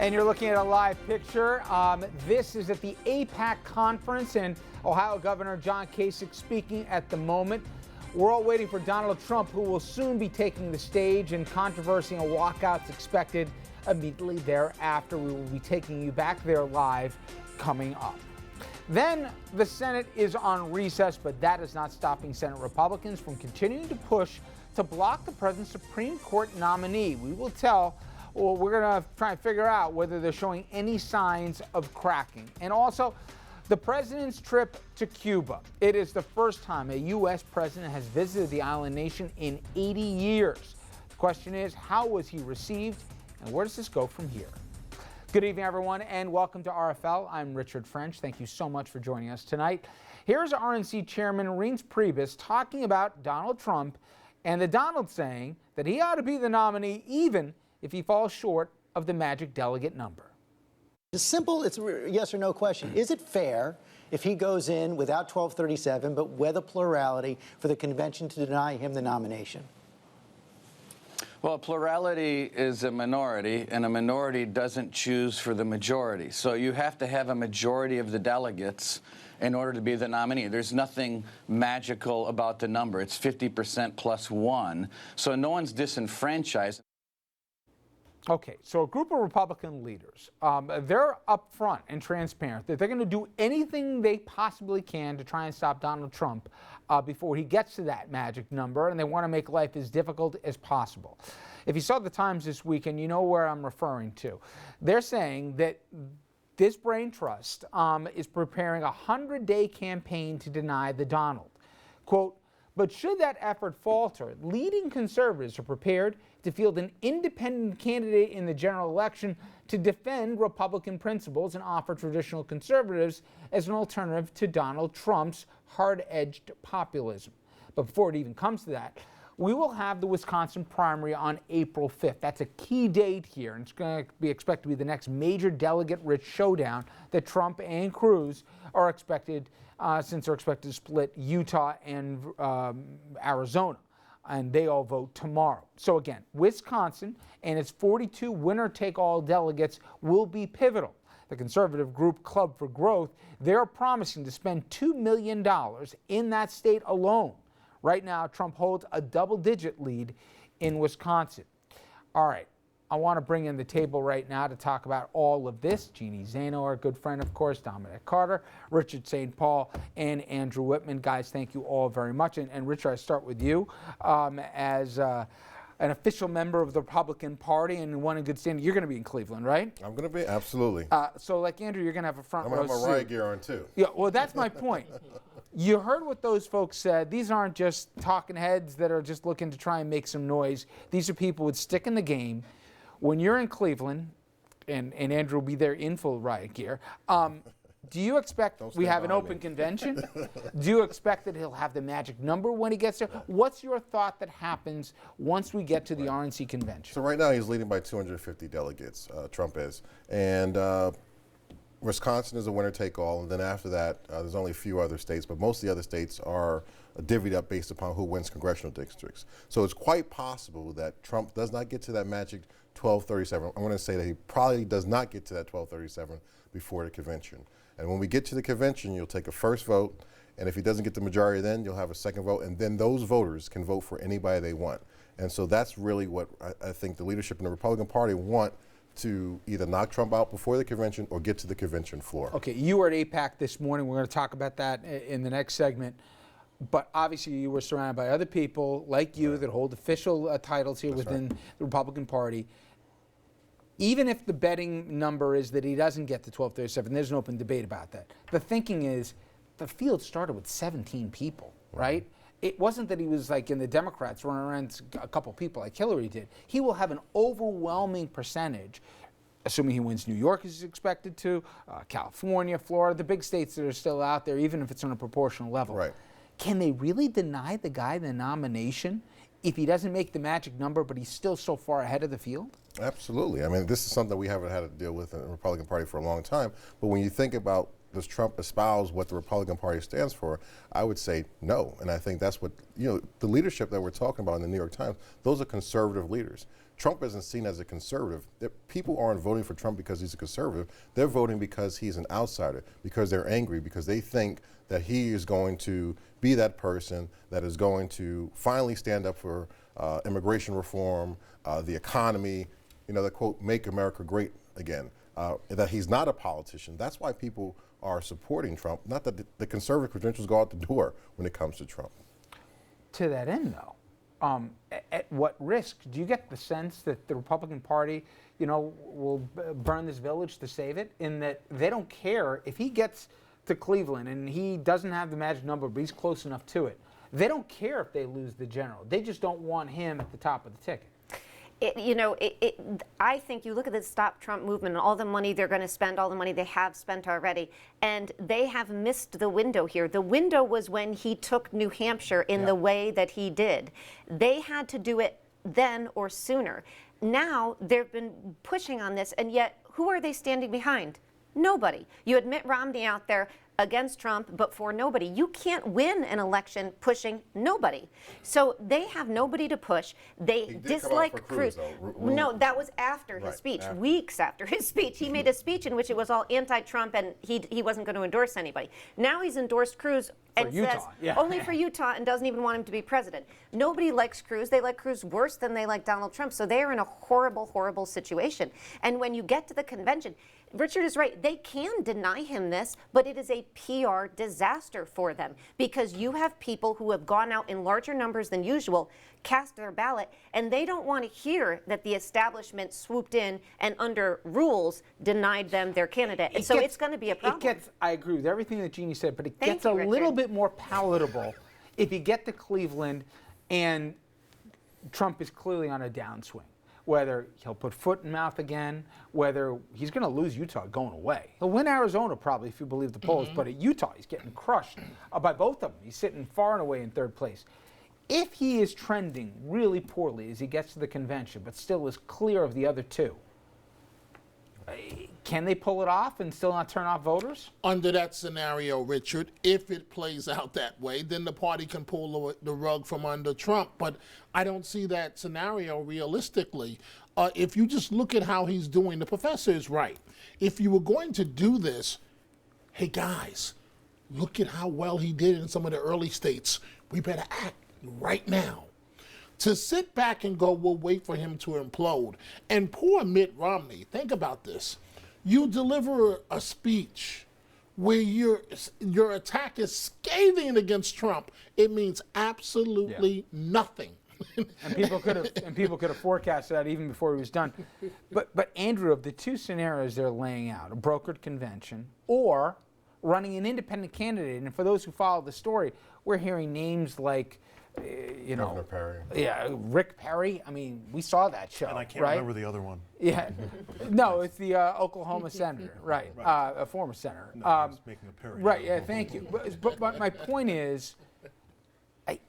And you're looking at a live picture. This is at the AIPAC conference, and Ohio Governor John Kasich speaking at the moment. We're all waiting for Donald Trump, who will soon be taking the stage, and controversy and walkouts expected immediately thereafter. We will be taking you back there live coming up. Then the Senate is on recess, but that is not stopping Senate Republicans from continuing to push to block the president's Supreme Court nominee. We will tell. Well, we're going to try and figure out whether they're showing any signs of cracking. And also, the president's trip to Cuba. It is the first time a U.S. president has visited the island nation in 80 years. The question is, how was he received, and where does this go from here? Good evening, everyone, and welcome to RFL. I'm Richard French. Thank you so much for joining us tonight. Here's RNC Chairman Reince Priebus talking about Donald Trump and the Donald saying that he ought to be the nominee even if he falls short of the magic delegate number. It's simple. It's a yes or no question. Is it fair if he goes in without 1237 but with a plurality for the convention to deny him the nomination? Well, plurality is a minority, and a minority doesn't choose for the majority. So you have to have a majority of the delegates in order to be the nominee. There's nothing magical about the number. It's 50% plus one. So no one's disenfranchised. Okay, so a group of Republican leaders, they're upfront and transparent that they're going to do anything they possibly can to try and stop Donald Trump before he gets to that magic number, and they want to make life as difficult as possible. If you saw the Times this week, and you know where I'm referring to, they're saying that this brain trust is preparing a 100-day campaign to deny the Donald. Quote, but should that effort falter, leading conservatives are prepared to field an independent candidate in the general election to defend Republican principles and offer traditional conservatives as an alternative to Donald Trump's hard-edged populism. But before it even comes to that, we will have the Wisconsin primary on April 5th. That's a key date here, and it's going to be expected to be the next major delegate-rich showdown that Trump and Cruz are expected, since they're expected to split Utah and Arizona, and they all vote tomorrow. So again, Wisconsin and its 42 winner-take-all delegates will be pivotal. The conservative group Club for Growth, they're promising to spend $2 million in that state alone. Right now, Trump holds a double-digit lead in Wisconsin. All right, I want to bring in the table right now to talk about all of this. Jeannie Zaino, our good friend, of course, Dominic Carter, Richard St. Paul, and Andrew Whitman. Guys, thank you all very much. And Richard, I start with you as an official member of the Republican Party and one in good standing. You're going to be in Cleveland, right? I'm going to be, absolutely. So like Andrew, you're going to have a front row seat. I'm going to have my riot gear on, too. Yeah, well, that's my point. You heard what those folks said. These aren't just talking heads that are just looking to try and make some noise. These are people with stick in the game. When you're in Cleveland, and Andrew will be there in full riot gear, do you expect we have an open convention? Do you expect that he'll have the magic number when he gets there? What's your thought that happens once we get to the RNC convention? So right now he's leading by 250 delegates, Trump is. And Wisconsin is a winner-take-all, and then after that, there's only a few other states, but most of the other states are divvied up based upon who wins congressional districts. So it's quite possible that Trump does not get to that magic 1237. I'm going to say that he probably does not get to that 1237 before the convention. And when we get to the convention, you'll take a first vote, and if he doesn't get the majority then, you'll have a second vote, and then those voters can vote for anybody they want. And so that's really what I think the leadership in the Republican Party want, to either knock Trump out before the convention or get to the convention floor. Okay, you were at AIPAC this morning. We're going to talk about that in the next segment. But obviously you were surrounded by other people like you that hold official titles here within the Republican Party. Even if the betting number is that he doesn't get to 1237, there's an open debate about that. The thinking is the field started with 17 people, right? It wasn't that he was like in the Democrats running around a couple people like Hillary did. He will have an overwhelming percentage, assuming he wins New York as he's expected to, California, Florida, the big states that are still out there, even if it's on a proportional level. Right. Can they really deny the guy the nomination if he doesn't make the magic number, but he's still so far ahead of the field? Absolutely. I mean, this is something we haven't had to deal with in the Republican Party for a long time. But when you think about, does Trump espouse what the Republican Party stands for, I would say no. And I think that's what, the leadership that we're talking about in the New York Times, those are conservative leaders. Trump isn't seen as a conservative. People aren't voting for Trump because he's a conservative. They're voting because he's an outsider, because they're angry, because they think that he is going to be that person that is going to finally stand up for immigration reform, the economy, that quote, make America great again, that he's not a politician. That's why people are supporting Trump, not that the conservative credentials go out the door when it comes to Trump. To that end, though, at what risk? Do you get the sense that the Republican Party, will burn this village to save it, in that they don't care if he gets to Cleveland and he doesn't have the magic number, but he's close enough to it? They don't care if they lose the general. They just don't want him at the top of the ticket. I think you look at the Stop Trump movement and all the money they're going to spend, all the money they have spent already, and they have missed the window here. The window was when he took New Hampshire in the way that he did. They had to do it then or sooner. Now they've been pushing on this, and yet who are they standing behind? Nobody. You had Mitt Romney out there against Trump, but for nobody. You can't win an election pushing nobody. So they have nobody to push. They dislike Cruz. No, that was after his speech, weeks after his speech. He made a speech in which it was all anti-Trump and he wasn't going to endorse anybody. Now he's endorsed Cruz and says only for Utah and doesn't even want him to be president. Nobody likes Cruz. They like Cruz worse than they like Donald Trump. So they are in a horrible, horrible situation. And when you get to the convention, Richard is right. They can deny him this, but it is a PR disaster for them, because you have people who have gone out in larger numbers than usual, cast their ballot, and they don't want to hear that the establishment swooped in and under rules denied them their candidate. And so it's going to be a problem. I agree with everything that Jeannie said, but it gets a little bit more palatable if you get to Cleveland and Trump is clearly on a downswing. Whether he'll put foot in mouth again, whether he's going to lose Utah going away. He'll win Arizona probably, if you believe the polls, but at Utah he's getting crushed by both of them. He's sitting far and away in third place. If he is trending really poorly as he gets to the convention, but still is clear of the other two, can they pull it off and still not turn off voters? Under that scenario, Richard, if it plays out that way, then the party can pull the rug from under Trump. But I don't see that scenario realistically. If you just look at how he's doing, the professor is right. If you were going to do this, hey guys, look at how well he did in some of the early states. We better act right now. To sit back and go, we'll wait for him to implode. And poor Mitt Romney, think about this. You deliver a speech where your attack is scathing against Trump. It means absolutely nothing. And people could have forecasted that even before he was done. But Andrew, of the two scenarios they're laying out, a brokered convention or running an independent candidate, and for those who follow the story, we're hearing names like Governor Perry. Yeah, Rick Perry. I mean, we saw that show, and I can't right? remember the other one. Yeah, no, it's the Oklahoma senator, right? A former senator. No, I was making a Perry. Right. Yeah. Thank you. But my point is,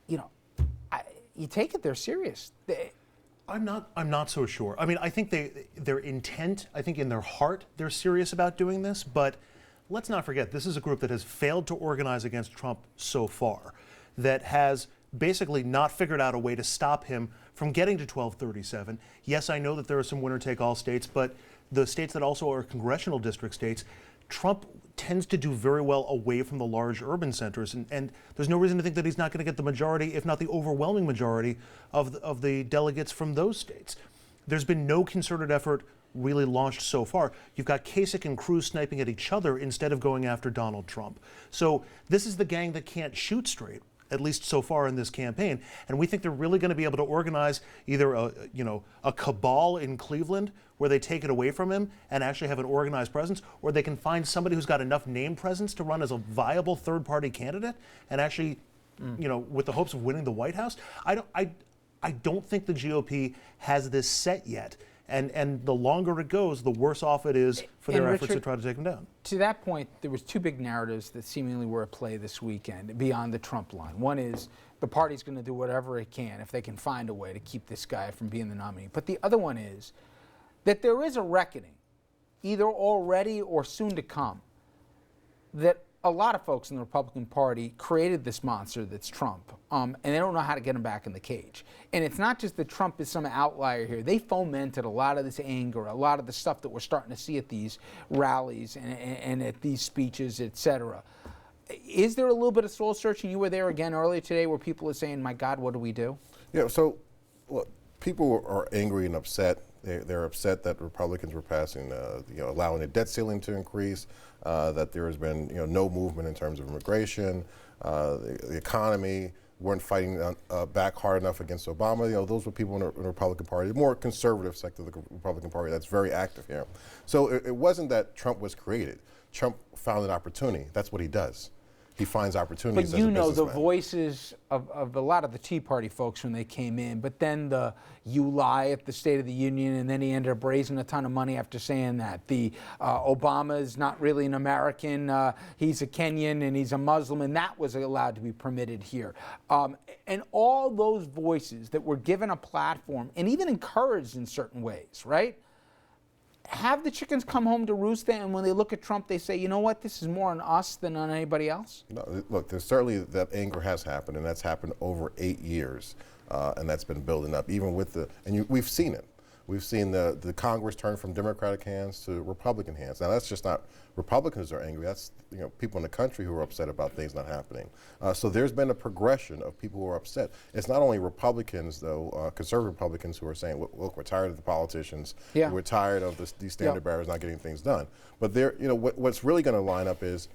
you take it they're serious. I'm not so sure. I mean, I think their intent, I think in their heart, they're serious about doing this. But let's not forget, this is a group that has failed to organize against Trump so far, that has basically not figured out a way to stop him from getting to 1237. Yes, I know that there are some winner-take-all states, but the states that also are congressional district states, Trump tends to do very well away from the large urban centers, and there's no reason to think that he's not going to get the majority, if not the overwhelming majority, of the delegates from those states. There's been no concerted effort really launched so far. You've got Kasich and Cruz sniping at each other instead of going after Donald Trump. So this is the gang that can't shoot straight, at least so far in this campaign. And we think they're really going to be able to organize either a cabal in Cleveland where they take it away from him and actually have an organized presence, or they can find somebody who's got enough name presence to run as a viable third-party candidate and actually, with the hopes of winning the White House. I don't think the GOP has this set yet. And the longer it goes, the worse off it is for their efforts to try to take him down. To that point, there was two big narratives that seemingly were at play this weekend beyond the Trump line. One is the party's going to do whatever it can if they can find a way to keep this guy from being the nominee. But the other one is that there is a reckoning, either already or soon to come, that a lot of folks in the Republican Party created this monster that's Trump, and they don't know how to get him back in the cage. And it's not just that Trump is some outlier here. They fomented a lot of this anger, a lot of the stuff that we're starting to see at these rallies and at these speeches, et cetera. Is there a little bit of soul searching? You were there again earlier today where people are saying, my God, what do we do? Yeah, so look, people are angry and upset. They're upset that Republicans were passing, allowing the debt ceiling to increase, that there has been, no movement in terms of immigration, the economy, weren't fighting back hard enough against Obama. Those were people in the Republican Party, the more conservative sector of the Republican Party that's very active here. So it wasn't that Trump was created. Trump found an opportunity. That's what he does. He finds opportunities. But you as a know the businessman. voices of a lot of the Tea Party folks when they came in, but then you lie at the State of the Union, and then he ended up raising a ton of money after saying that. Obama is not really an American, he's a Kenyan and he's a Muslim, and that was allowed to be permitted here. And all those voices that were given a platform and even encouraged in certain ways, right? Have the chickens come home to roost then, and when they look at Trump, they say, you know what, this is more on us than on anybody else? No, look, there's certainly that anger has happened, and that's happened over 8 years, and that's been building up. Even with we've seen it. We've seen the Congress turn from Democratic hands to Republican hands. Now that's just not Republicans are angry. That's people in the country who are upset about things not happening. So there's been a progression of people who are upset. It's not only Republicans though, conservative Republicans who are saying, look, we're tired of the politicians. Yeah. We're tired of these standard bearers not getting things done. But what's really going to line up is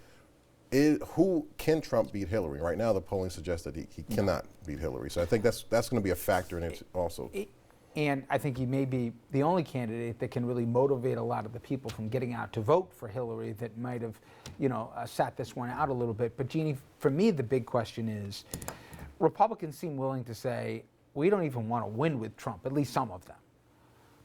who can Trump beat Hillary? Right now, the polling suggests that he cannot beat Hillary. So I think that's going to be a factor in it also. And I think he may be the only candidate that can really motivate a lot of the people from getting out to vote for Hillary that might have, sat this one out a little bit. But Jeannie, for me, the big question is, Republicans seem willing to say, we don't even want to win with Trump, at least some of them.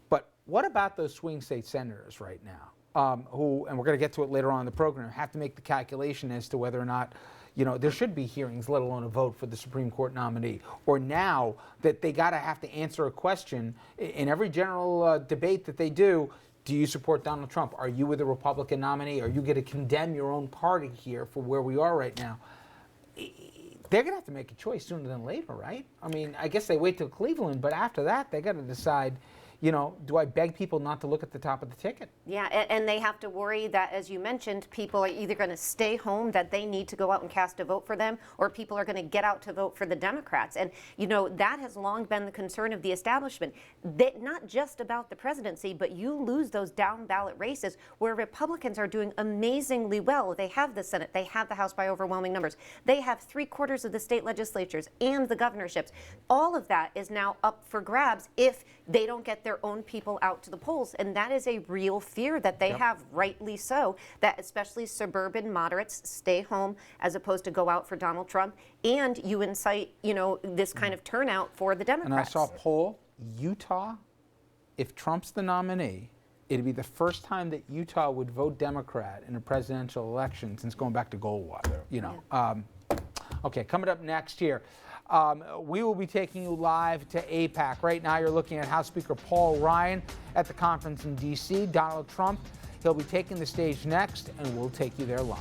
But what about those swing state senators right now, who, and we're going to get to it later on in the program, have to make the calculation as to whether or not there should be hearings, let alone a vote for the Supreme Court nominee. Or now that they have to answer a question in every general debate that they do you support Donald Trump? Are you with a Republican nominee? Are you going to condemn your own party here for where we are right now? They're going to have to make a choice sooner than later, right? I mean, I guess they wait till Cleveland, but after that, they got to decide, do I beg people not to look at the top of the ticket? Yeah, and they have to worry that, as you mentioned, people are either going to stay home, that they need to go out and cast a vote for them, or people are going to get out to vote for the Democrats. And, that has long been the concern of the establishment. Not just about the presidency, but you lose those down ballot races where Republicans are doing amazingly well. They have the Senate, they have the House by overwhelming numbers. They have 3/4 of the state legislatures and the governorships. All of that is now up for grabs if they don't get their own people out to the polls. And that is a real fear that they have, rightly so, that especially suburban moderates stay home as opposed to go out for Donald Trump. And you incite, this kind of turnout for the Democrats. And I saw a poll, Utah, if Trump's the nominee, it'd be the first time that Utah would vote Democrat in a presidential election since going back to Goldwater. Okay, coming up next here. We will be taking you live to AIPAC. Right now, you're looking at House Speaker Paul Ryan at the conference in D.C. Donald Trump, he'll be taking the stage next, and we'll take you there live.